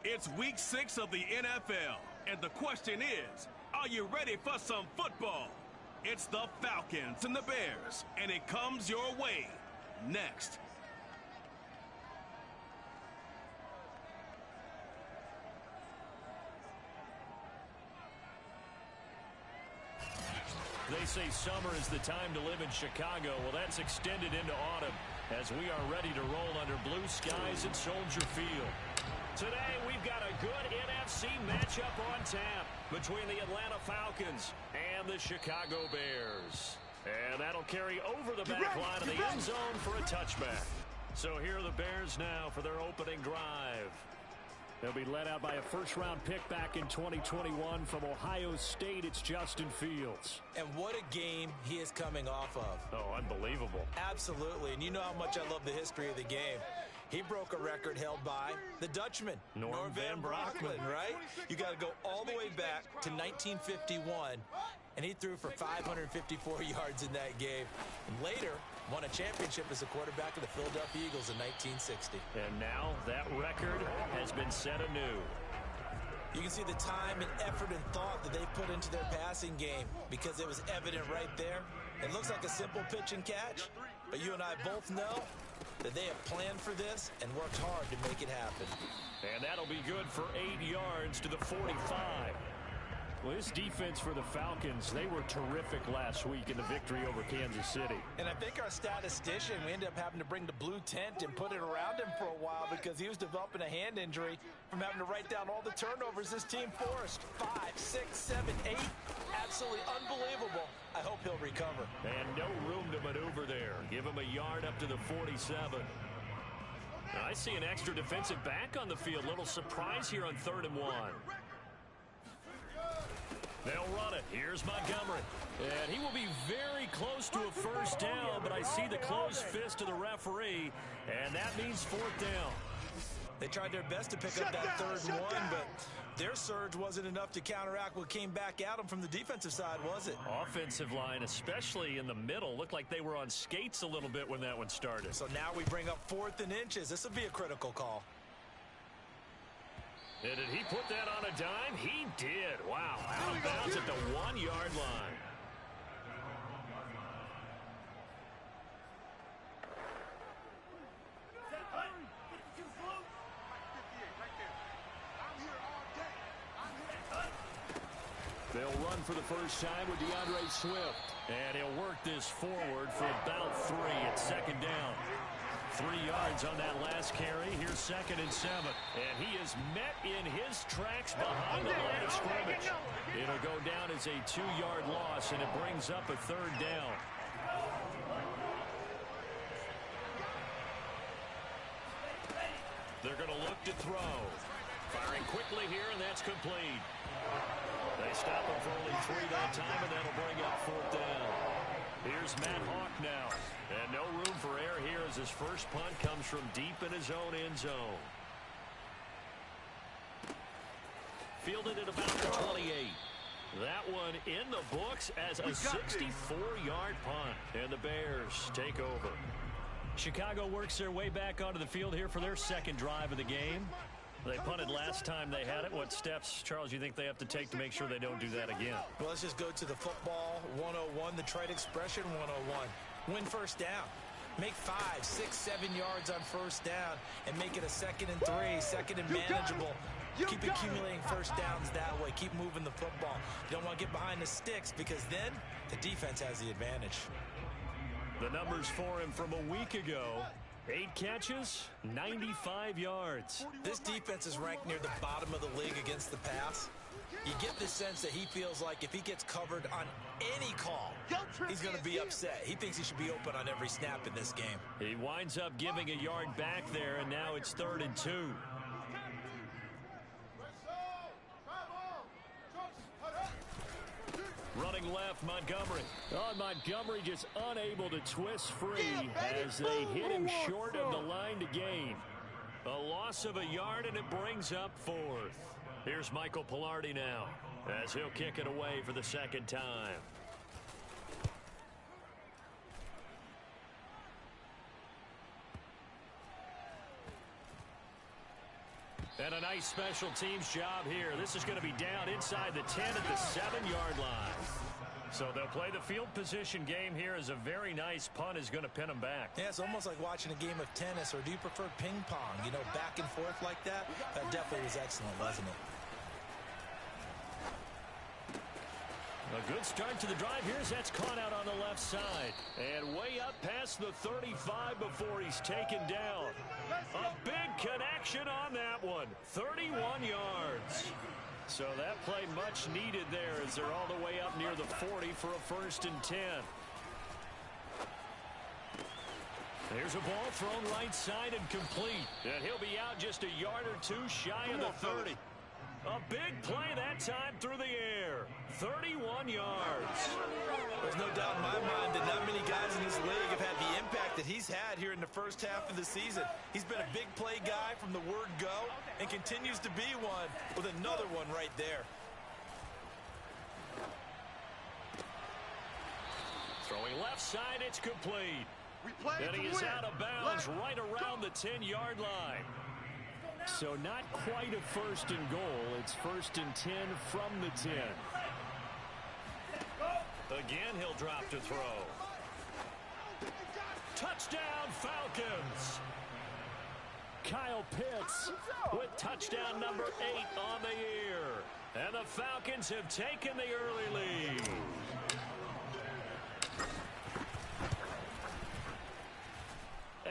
It's week 6 of the NFL, and the question is, are you ready for some football? It's the Falcons and the Bears, and it comes your way next. They say summer is the time to live in Chicago. Well, that's extended into autumn as we are ready to roll under blue skies at Soldier Field. Today, we've got a good NFC matchup on tap between the Atlanta Falcons and the Chicago Bears. And that'll carry over the back line of the end zone for a touchback. So here are the Bears now for their opening drive. They'll be led out by a first-round pick back in 2021 from Ohio State. It's Justin Fields. And what a game he is coming off of. Oh, unbelievable. Absolutely. And you know how much I love the history of the game. He broke a record held by the Dutchman, Norm Van Brocklin, right? You got to go all the way back to 1951, and he threw for 554 yards in that game. And later, won a championship as a quarterback of the Philadelphia Eagles in 1960. And now that record has been set anew. You can see the time and effort and thought that they put into their passing game because it was evident right there. It looks like a simple pitch and catch, but you and I both know that they have planned for this and worked hard to make it happen. And that'll be good for 8 yards to the 45. Well, this defense for the Falcons, they were terrific last week in the victory over Kansas City. And I think our statistician, we ended up having to bring the blue tent and put it around him for a while because he was developing a hand injury from having to write down all the turnovers this team forced. 5, 6, 7, 8. Absolutely unbelievable. I hope he'll recover. And no room to maneuver there. Give him a yard up to the 47. I see an extra defensive back on the field. Little surprise here on 3rd and 1. They'll run it. Here's Montgomery. And he will be very close to a first down, but I see the closed fist of the referee, and that means 4th down. They tried their best to pick up that 3rd and 1, but their surge wasn't enough to counteract what came back at them from the defensive side, was it? Offensive line, especially in the middle, looked like they were on skates a little bit when that one started. So now we bring up 4th and inches. This will be a critical call. And did he put that on a dime? He did. Wow. Out of bounds at the 1-yard line. They'll run for the first time with DeAndre Swift. And he'll work this forward for about 3 at 2nd down. 3 yards on that last carry. Here's 2nd and 7. And he is met in his tracks behind the line of scrimmage. It'll go down as a 2-yard loss, and it brings up a 3rd down. They're going to look to throw. Firing quickly here, and that's complete. They stop him for only 3 that time, and that'll bring up 4th down. Here's Matt Hawk now. And no room for error here as his first punt comes from deep in his own end zone. Fielded at about the 28. That one in the books as a 64-yard punt. And the Bears take over. Chicago works their way back onto the field here for their 2nd drive of the game. They punted last time they had it. What steps, Charles, you think they have to take to make sure they don't do that again? Well, let's just go to the football 101, the trade expression 101. Win first down. Make 5, 6, 7 yards on first down and make it a 2nd and 3, 2nd and manageable. Keep accumulating first downs that way. Keep moving the football. You don't want to get behind the sticks because then the defense has the advantage. The numbers for him from a week ago. 8 catches, 95 yards. This defense is ranked near the bottom of the league against the pass. You get the sense that he feels like if he gets covered on any call, he's going to be upset. He thinks he should be open on every snap in this game. He winds up giving a yard back there, and now it's 3rd and 2. Running left, Montgomery. Oh, Montgomery just unable to twist free as they hit him short of the line to gain. A loss of a yard, and it brings up 4th. Here's Michael Pilardi now as he'll kick it away for the 2nd time. And a nice special teams job here. This is going to be down inside the 10 at the 7-yard line. So they'll play the field position game here as a very nice punt is going to pin them back. Yeah, it's almost like watching a game of tennis, or do you prefer ping pong? You know, back and forth like that? That definitely was excellent, wasn't it? A good start to the drive. Here's that's caught out on the left side. And way up past the 35 before he's taken down. A big connection on that one. 31 yards. So that play much needed there as they're all the way up near the 40 for a 1st and 10. There's a ball thrown right side and complete. And he'll be out just a yard or two shy of the 30. A big play that time through the air. 31 yards. There's no doubt in my mind that not many guys in this league have had the impact that he's had here in the first half of the season. He's been a big play guy from the word go and continues to be one with another one right there. Throwing left side, it's complete. And he is out of bounds right around the 10-yard line. So not quite a 1st and goal. It's 1st and 10 from the 10. Again, he'll drop to throw. Touchdown, Falcons. Kyle Pitts with touchdown number 8 on the year. And the Falcons have taken the early lead.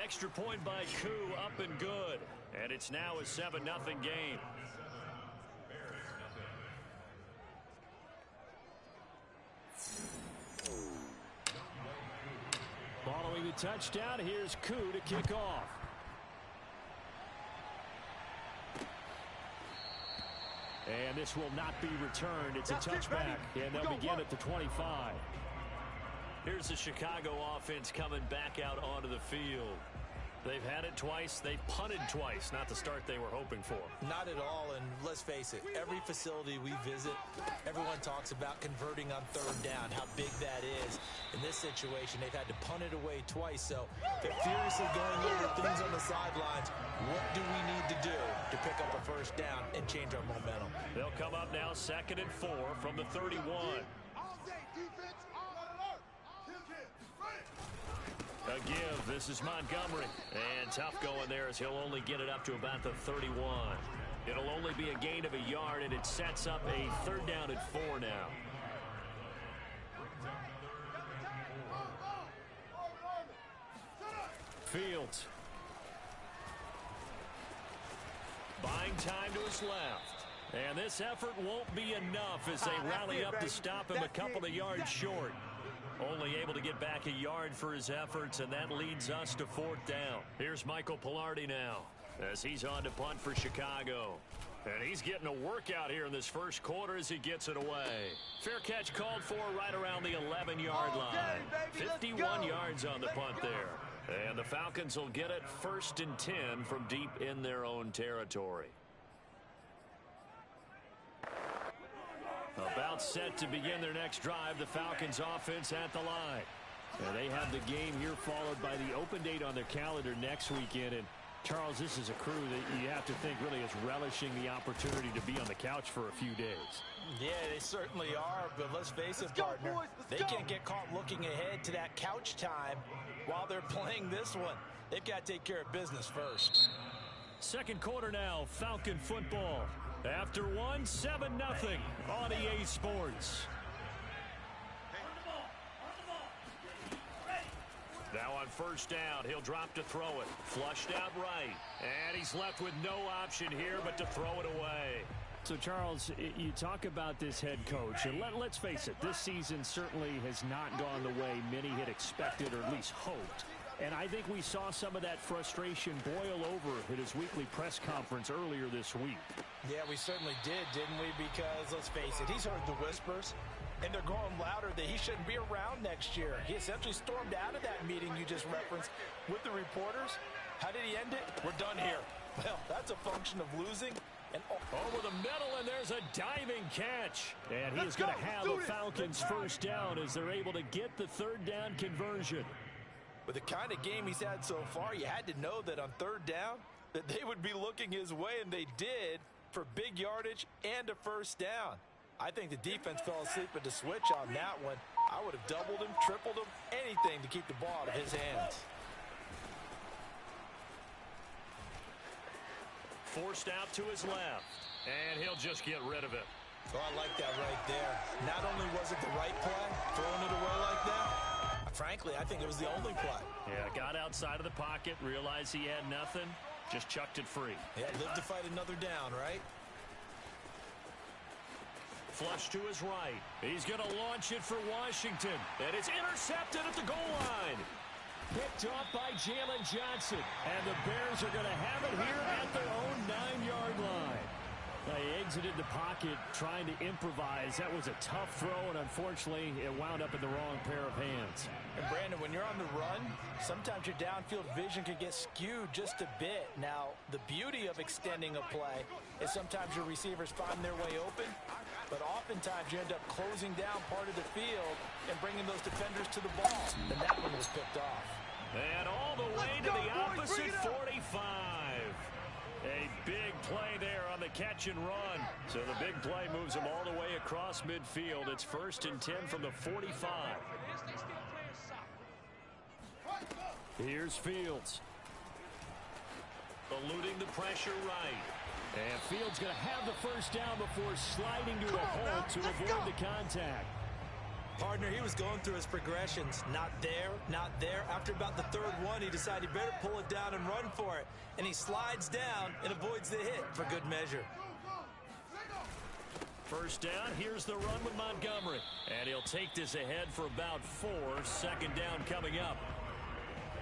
Extra point by Koo, up and good. And it's now a 7-0 game. Following the touchdown, here's Koo to kick off. And this will not be returned. It's a touchback, and they'll begin at the 25. Here's the Chicago offense coming back out onto the field. They've had it twice. They've punted twice. Not the start they were hoping for. Not at all, and let's face it, every facility we visit, everyone talks about converting on 3rd down, how big that is. In this situation, they've had to punt it away twice, so they're furiously going over things on the sidelines. What do we need to do to pick up a 1st down and change our momentum? They'll come up now 2nd and 4 from the 31. A give. This is Montgomery. And tough going there as he'll only get it up to about the 31. It'll only be a gain of a yard, and it sets up a 3rd down and 4 now. Fields. Buying time to his left. And this effort won't be enough as they rally up to stop him a couple of yards short. Only able to get back a yard for his efforts, and that leads us to 4th down. Here's Michael Pilardi now as he's on to punt for Chicago. And he's getting a workout here in this first quarter as he gets it away. Fair catch called for right around the 11-yard line. 51 yards on the punt there. And the Falcons will get it 1st and 10 from deep in their own territory. About set to begin their next drive, the Falcons offense at the line. And they have the game here followed by the open date on their calendar next weekend. And Charles, this is a crew that you have to think really is relishing the opportunity to be on the couch for a few days. Yeah, they certainly are, but let's face it, partner, they can't get caught looking ahead to that couch time while they're playing this one. They've got to take care of business first. 2nd quarter now, Falcon football. After 7-0 on EA Sports. Now on 1st down, he'll drop to throw it. Flushed out right. And he's left with no option here but to throw it away. So, Charles, you talk about this head coach, and let's face it, this season certainly has not gone the way many had expected or at least hoped. And I think we saw some of that frustration boil over at his weekly press conference earlier this week. Yeah, we certainly did, didn't we? Because, let's face it, he's heard the whispers, and they're growing louder that he shouldn't be around next year. He essentially stormed out of that meeting you just referenced with the reporters. How did he end it? We're done here. Well, that's a function of losing. And over the middle, and there's a diving catch. And he is going to have a Falcons 1st down as they're able to get the 3rd down conversion. With the kind of game he's had so far, you had to know that on 3rd down, that they would be looking his way, and they did, for big yardage and a first down. I think the defense fell asleep at the switch on that one. I would have doubled him, tripled him, anything to keep the ball out of his hands. Forced out to his left, and he'll just get rid of it. Oh, I like that right there. Not only was it the right play, throwing it away like that, frankly, I think it was the only play. Yeah, got outside of the pocket, realized he had nothing, just chucked it free. Yeah, live to fight another down, right? Flush to his right. He's going to launch it for Washington, and it's intercepted at the goal line. Picked off by Jalen Johnson, and the Bears are going to have it here at their own 9-yard line. Now, he exited the pocket trying to improvise. That was a tough throw, and unfortunately, it wound up in the wrong pair of hands. And, Brandon, when you're on the run, sometimes your downfield vision can get skewed just a bit. Now, the beauty of extending a play is sometimes your receivers find their way open, but oftentimes you end up closing down part of the field and bringing those defenders to the ball. And that one was picked off. And all the way to the opposite 45. A big play there on the catch and run. So the big play moves him all the way across midfield. It's 1st and 10 from the 45. Here's Fields. Eluding the pressure right. And Fields going to have the first down before sliding to a hold to avoid the contact. Partner, he was going through his progressions. Not there, not there. After about the third one, he decided he better pull it down and run for it. And he slides down and avoids the hit for good measure. First down, here's the run with Montgomery. And he'll take this ahead for about 4. Second down coming up.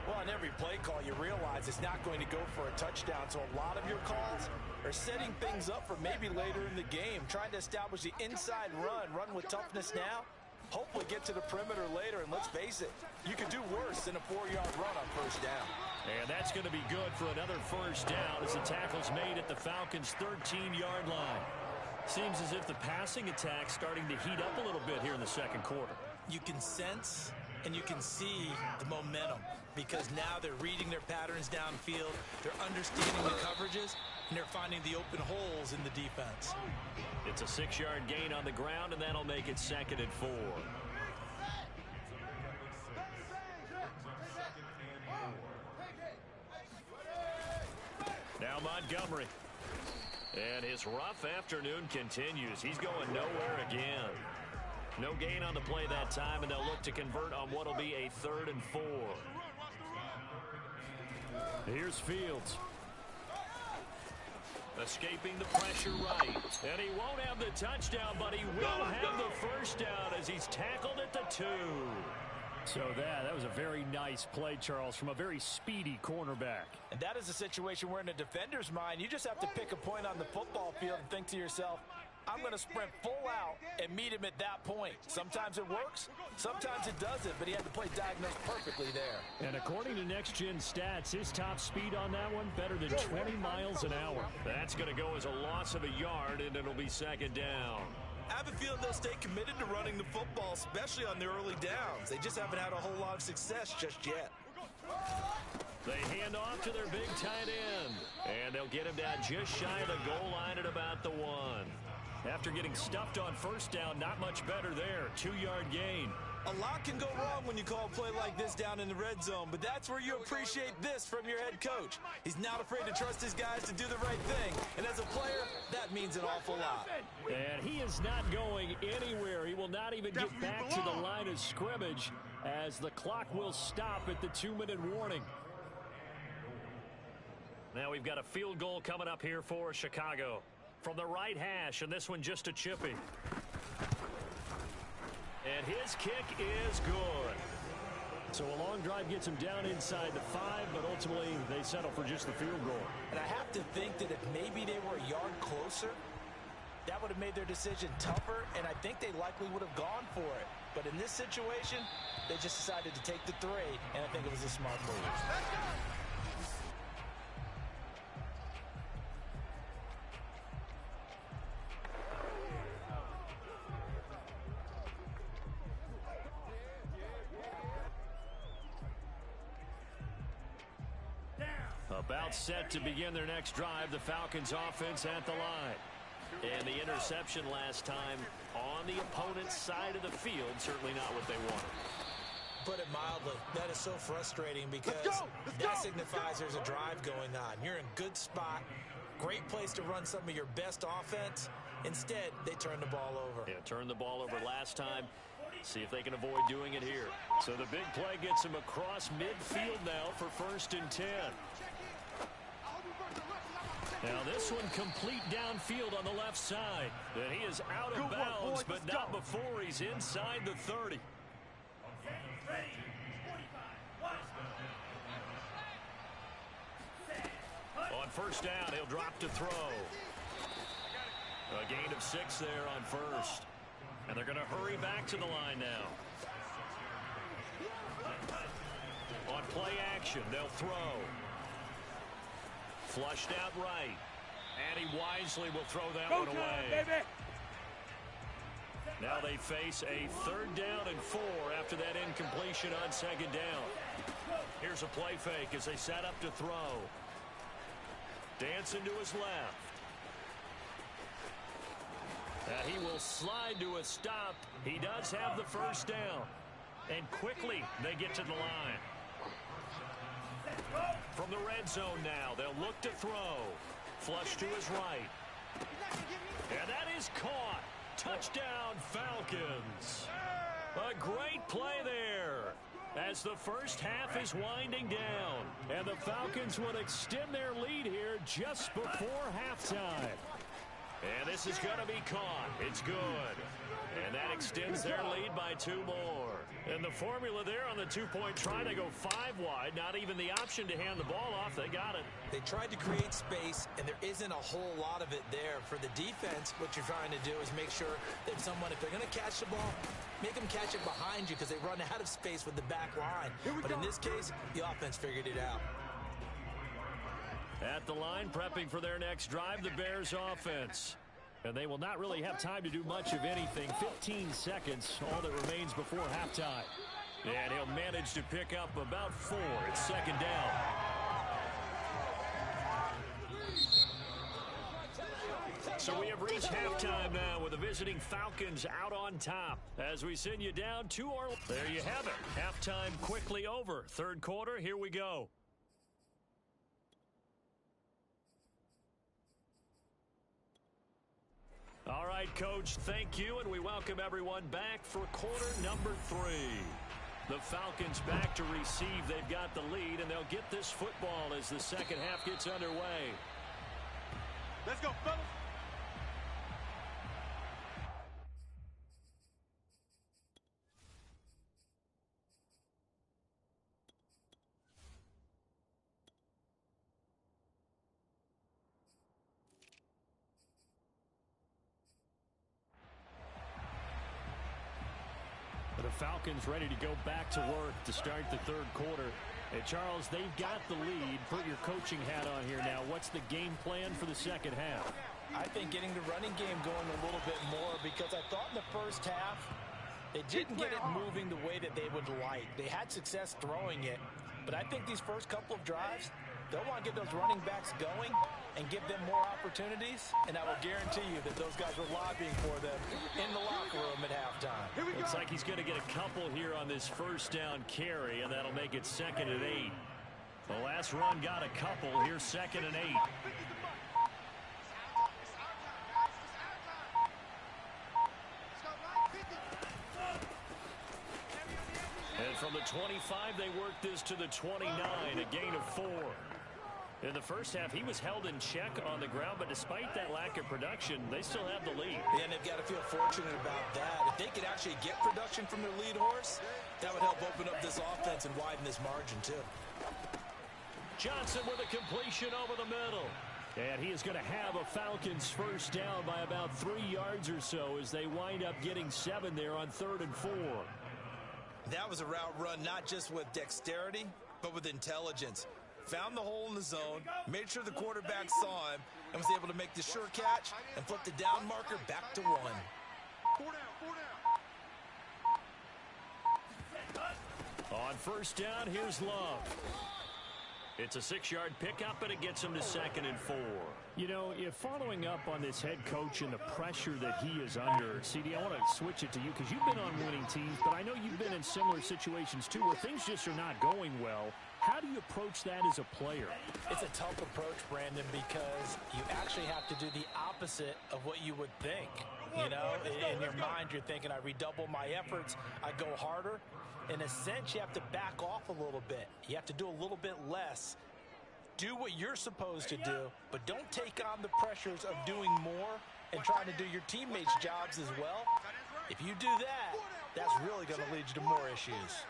Well, on every play call, you realize it's not going to go for a touchdown. So a lot of your calls are setting things up for maybe later in the game, trying to establish the inside run with toughness now. Hopefully get to the perimeter later, and let's face it, you could do worse than a 4-yard run on first down. And that's going to be good for another first down as the tackle's made at the Falcons' 13-yard line. Seems as if the passing attack's starting to heat up a little bit here in the second quarter. You can sense and you can see the momentum because now they're reading their patterns downfield, they're understanding the coverages, and they're finding the open holes in the defense. It's a 6-yard gain on the ground, and that'll make it 2nd and 4. Now Montgomery. And his rough afternoon continues. He's going nowhere again. No gain on the play that time, and they'll look to convert on what'll be a 3rd and 4. Here's Fields. Escaping the pressure right. And he won't have the touchdown, but he will have the first down as he's tackled at the 2. So that was a very nice play, Charles, from a very speedy cornerback. And that is a situation where in a defender's mind, you just have to pick a point on the football field and think to yourself, I'm going to sprint full out and meet him at that point. Sometimes it works, sometimes it doesn't, but he had the play diagnosed perfectly there. And according to Next Gen Stats, his top speed on that one, better than 20 miles an hour. That's going to go as a loss of a yard, and it'll be 2nd down. I have a feeling they'll stay committed to running the football, especially on their early downs. They just haven't had a whole lot of success just yet. They hand off to their big tight end, and they'll get him down just shy of the goal line at about the 1. After getting stuffed on first down, not much better there. 2-yard gain. A lot can go wrong when you call a play like this down in the red zone, but that's where you appreciate this from your head coach. He's not afraid to trust his guys to do the right thing, and as a player, that means an awful lot. And he is not going anywhere. He will not even get back to the line of scrimmage as the clock will stop at the 2-minute warning. Now we've got a field goal coming up here for Chicago. From the right hash, and this one just a chippy. And his kick is good. So a long drive gets him down inside the 5, but ultimately they settle for just the field goal. And I have to think that if maybe they were a yard closer, that would have made their decision tougher, and I think they likely would have gone for it. But in this situation, they just decided to take the 3, and I think it was a smart move. A About set to begin their next drive, the Falcons offense at the line. And the interception last time on the opponent's side of the field, certainly not what they wanted. Put it mildly, that is so frustrating because that signifies there's a drive going on. You're in a good spot, great place to run some of your best offense. Instead, they turn the ball over. Yeah, turned the ball over last time. See if they can avoid doing it here. So the big play gets him across midfield now for 1st and 10. Now this one complete downfield on the left side. And he is out of bounds, but not before he's inside the 30. On 1st down, he'll drop to throw. A gain of 6 there on 1st. And they're going to hurry back to the line now. On play action, they'll throw. Flushed out right. And he wisely will throw that one away. Now they face a 3rd down and 4 after that incompletion on 2nd down. Here's a play fake as they set up to throw. Dancing to his left. He will slide to a stop. He does have the 1st down. And quickly they get to the line. From the red zone now, they'll look to throw. Flush to his right. And that is caught. Touchdown, Falcons. A great play there as the first half is winding down. And the Falcons will extend their lead here just before halftime. And this is going to be caught. It's good. And that extends their lead by 2 more. And the formula there on the 2-point try, they go 5 wide. Not even the option to hand the ball off. They got it. They tried to create space, and there isn't a whole lot of it there. For the defense, what you're trying to do is make sure that someone, if they're going to catch the ball, make them catch it behind you because they run out of space with the back line. But in this case, the offense figured it out. At the line, prepping for their next drive, the Bears offense. And they will not really have time to do much of anything. 15 seconds, all that remains before halftime. And he'll manage to pick up about 4. It's 2nd down. So we have reached halftime now with the visiting Falcons out on top. As we send you down to our... There you have it. Halftime quickly over. 3rd quarter, here we go. All right, Coach, thank you, and we welcome everyone back for quarter number 3. The Falcons back to receive. They've got the lead, and they'll get this football as the second half gets underway. Let's go, fellas. The Falcons ready to go back to work to start the 3rd quarter. Hey, Charles, they've got the lead. Put your coaching hat on here now. What's the game plan for the second half? I think getting the running game going a little bit more because I thought in the first half they didn't get it moving the way that they would like. They had success throwing it, but I think these first couple of drives, they'll want to get those running backs going and give them more opportunities, and I will guarantee you that those guys were lobbying for them in the locker room at halftime. Looks like he's going to get a couple here on this 1st down carry, and that'll make it 2nd and 8. The last run got a couple. Here's 2nd and 8. And from the 25, they work this to the 29, a gain of 4. In the first half, he was held in check on the ground, but despite that lack of production, they still have the lead. And they've got to feel fortunate about that. If they could actually get production from their lead horse, that would help open up this offense and widen this margin, too. Johnson with a completion over the middle. And he is going to have a Falcons 1st down by about 3 yards or so as they wind up getting 7 there on 3rd and 4. That was a route run not just with dexterity, but with intelligence. Found the hole in the zone, made sure the quarterback saw him, and was able to make the sure catch and flip the down marker back to 1. 4 down. On 1st down, here's Love. It's a 6-yard pickup, and it gets him to 2nd and 4. You know, if following up on this head coach and the pressure that he is under, CD, I want to switch it to you because you've been on winning teams, but I know you've been in similar situations too where things just are not going well. How do you approach that as a player? It's a tough approach, Brandon, because you actually have to do the opposite of what you would think. You know, in your mind, you're thinking, I redouble my efforts, I go harder. In a sense, you have to back off a little bit. You have to do a little bit less. Do what you're supposed to do, but don't take on the pressures of doing more and trying to do your teammates' jobs as well. If you do that, that's really going to lead you to more issues.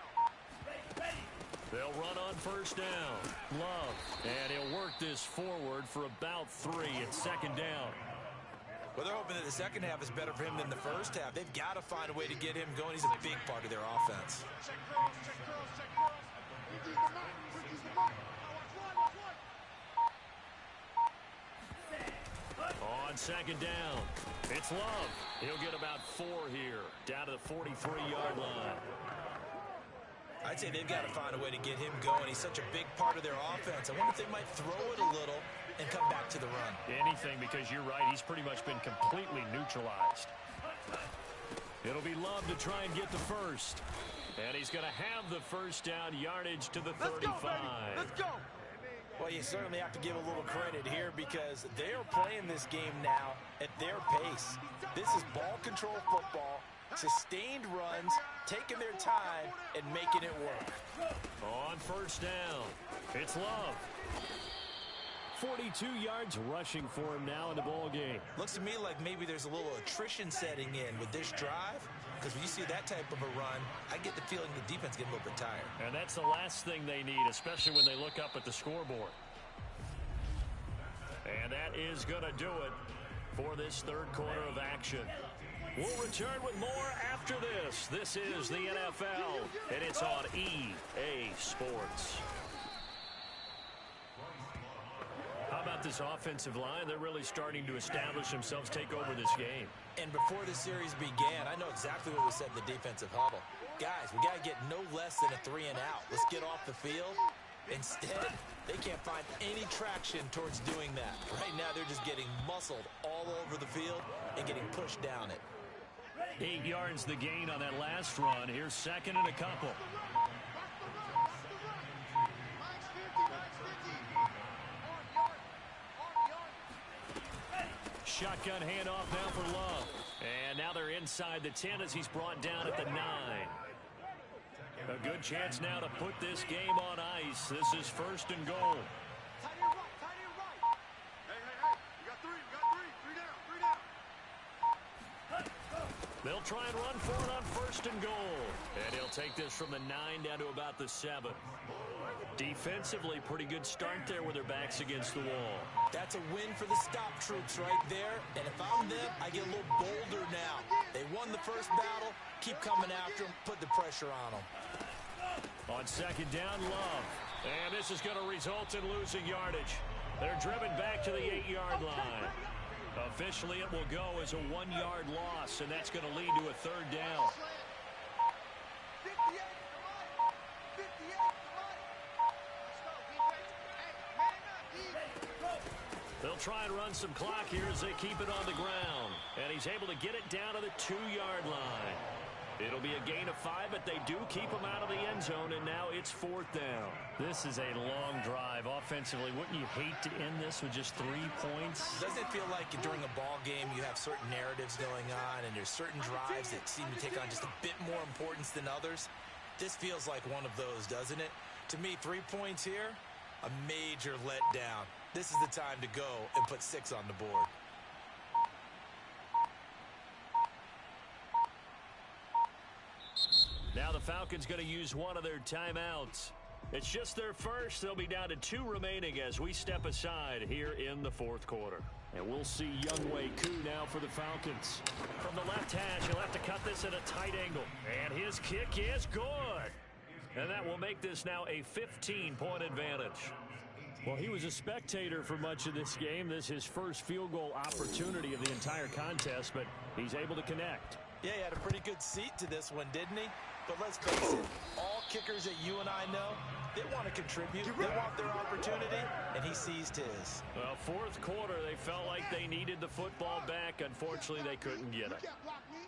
They'll run on 1st down. Love, and he'll work this forward for about 3 at 2nd down. Well, they're hoping that the second half is better for him than the first half. They've got to find a way to get him going. He's a big part of their offense. On 2nd down, it's Love. He'll get about 4 here, down to the 43-yard line. I'd say they've got to find a way to get him going. He's such a big part of their offense. I wonder if they might throw it a little and come back to the run. Anything, because you're right, he's pretty much been completely neutralized. It'll be Love to try and get the first. And he's going to have the 1st down, yardage to the 35. Let's go. Well, you certainly have to give a little credit here because they're playing this game now at their pace. This is ball control football, sustained runs, taking their time and making it work. On 1st down, it's Love. 42 yards rushing for him now in the ball game. Looks to me like maybe there's a little attrition setting in with this drive, because when you see that type of a run, I get the feeling the defense gets a little bit tired. And that's the last thing they need, especially when they look up at the scoreboard. And that is going to do it for this 3rd quarter of action. We'll return with more after this. This is the NFL, and it's on EA Sports. How about this offensive line? They're really starting to establish themselves, take over this game. And before the series began, I know exactly what we said in the defensive huddle. Guys, we got to get no less than a 3 and out. Let's get off the field. Instead, they can't find any traction towards doing that. Right now, they're just getting muscled all over the field and getting pushed down it. 8 yards the gain on that last run. Here's 2nd and a couple. Shotgun handoff now for Love. And now they're inside the 10 as he's brought down at the 9. A good chance now to put this game on ice. This is 1st and goal. They'll try and run for it on 1st and goal. And he'll take this from the 9 down to about the 7. Defensively, pretty good start there with their backs against the wall. That's a win for the stop troops right there. And if I'm them, I get a little bolder now. They won the first battle. Keep coming after them. Put the pressure on them. On 2nd down, Love. And this is going to result in losing yardage. They're driven back to the 8-yard line. Officially, it will go as a 1-yard loss, and that's going to lead to a 3rd down. They'll try and run some clock here as they keep it on the ground. And he's able to get it down to the 2-yard line. It'll be a gain of 5, but they do keep him out of the end zone, and now it's 4th down. This is a long drive. Offensively, wouldn't you hate to end this with just 3 points? Doesn't it feel like during a ball game you have certain narratives going on, and there's certain drives that seem to take on just a bit more importance than others? This feels like one of those, doesn't it? To me, 3 points here, a major letdown. This is the time to go and put 6 on the board. Now the Falcons going to use one of their timeouts. It's just their first. They'll be down to 2 remaining as we step aside here in the 4th quarter. And we'll see Younghoe Koo now for the Falcons. From the left hash, he'll have to cut this at a tight angle. And his kick is good. And that will make this now a 15-point advantage. Well, he was a spectator for much of this game. This is his first field goal opportunity of the entire contest, but he's able to connect. Yeah, he had a pretty good seat to this one, didn't he? But let's face it, all kickers that you and I know, They want to contribute. They want their opportunity, and he seized his. Well, fourth quarter, they felt like they needed the football back. Unfortunately, they couldn't get it.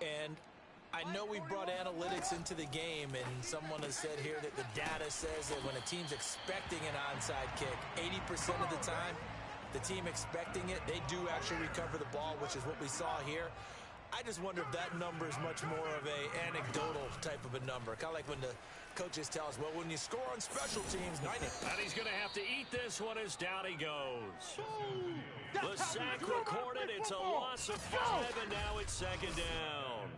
And I know we brought analytics into the game, and someone has said here that the data says that when a team's expecting an onside kick, 80% of the time, the team expecting it, they do actually recover the ball, which is what we saw here. I just wonder if that number is much more of a anecdotal type of a number. Kind of like when the coaches tell us, well, when you score on special teams, 90. And he's going to have to eat this one as down he goes. The sack recorded. It's a loss of 5, and now it's second down.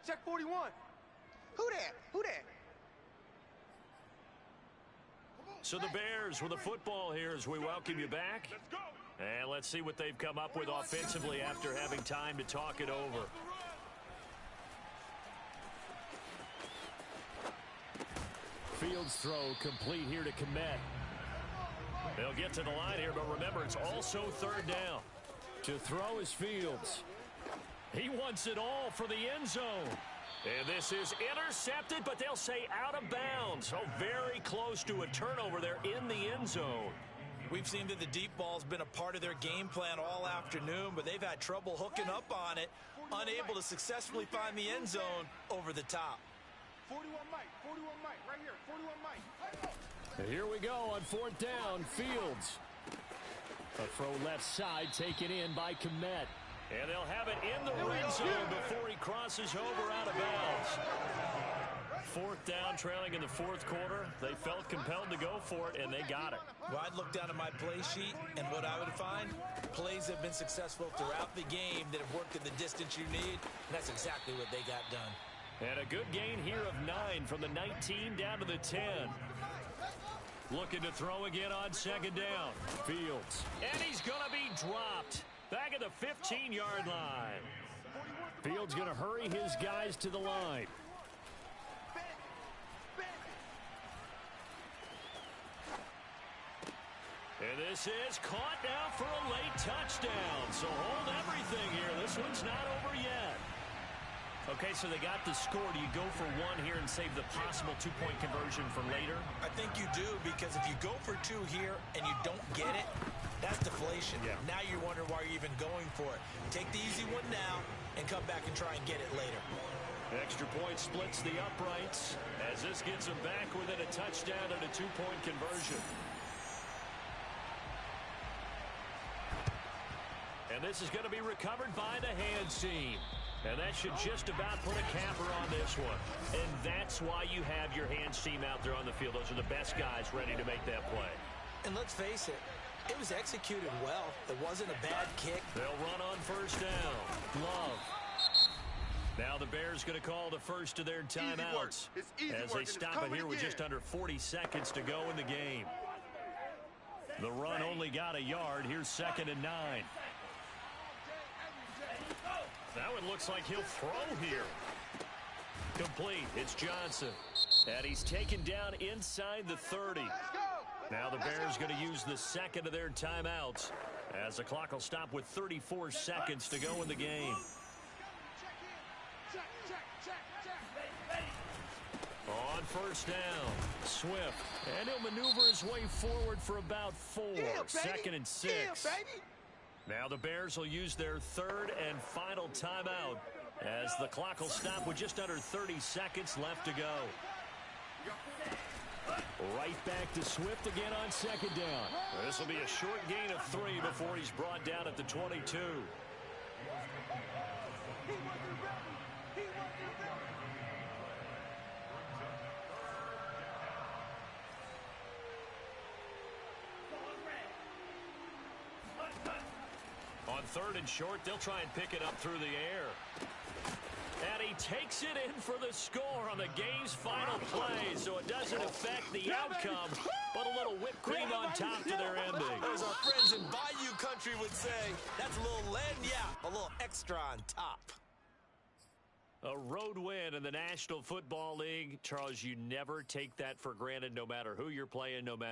Check 41. Who that? Who that? So the Bears with the football here as we welcome you back. Let's go. And let's see what they've come up with offensively after having time to talk it over. Fields throw complete here to Komet. They'll get to the line here, but remember, it's also third down. To throw is Fields. He wants it all for the end zone. And this is intercepted, but they'll say out of bounds. So very close to a turnover there in the end zone. We've seen that the deep ball's been a part of their game plan all afternoon, but they've had trouble hooking up on it, unable to successfully find the end zone over the top. 41 Mike, right here, 41 Mike. And here we go on fourth down, Fields. A throw left side taken in by Komet. And they'll have it in the red zone before he crosses over out of bounds. Fourth down, trailing in the fourth quarter. They felt compelled to go for it, and they got it. Well, I'd look down at my play sheet, and what I would find, plays have been successful throughout the game that have worked in the distance you need, and that's exactly what they got done. And a good gain here of 9 from the 19 down to the 10. Looking to throw again on second down. Fields. And he's going to be dropped. Back at the 15-yard line. Fields going to hurry his guys to the line. And this is caught now for a late touchdown. So hold everything here. This one's not over yet. Okay, so they got the score. Do you go for one here and save the possible two-point conversion for later? I think you do, because if you go for 2 here and you don't get it, that's deflation. Yeah. Now you wonder why you're even going for it. Take the easy one now and come back and try and get it later. Extra point splits the uprights as this gets them back within a touchdown and a two-point conversion. And this is going to be recovered by the hands team. And that should just about put a capper on this one. And that's why you have your hands team out there on the field. Those are the best guys ready to make that play. And let's face it, it was executed well. It wasn't a bad kick. They'll run on first down. Love. Now the Bears going to call the first of their timeouts as they stop it here with just under 40 seconds to go in the game. The run only got a yard. Here's 2nd and 9. That one looks like he'll throw here. Complete. It's Johnson. And he's taken down inside the 30. Now the Bears going to use the second of their timeouts as the clock will stop with 34 seconds to go in the game. On first down, Swift. And he'll maneuver his way forward for about 4. 2nd and 6. Now the Bears will use their third and final timeout as the clock will stop with just under 30 seconds left to go. Right back to Swift again on second down. This will be a short gain of 3 before he's brought down at the 22. On 3rd and short, they'll try and pick it up through the air. And he takes it in for the score on the game's final play, so it doesn't affect the outcome, but a little whipped cream on top to their ending. As our friends in Bayou Country would say, that's a little a little extra on top. A road win in the National Football League. Charles, you never take that for granted, no matter who you're playing, no matter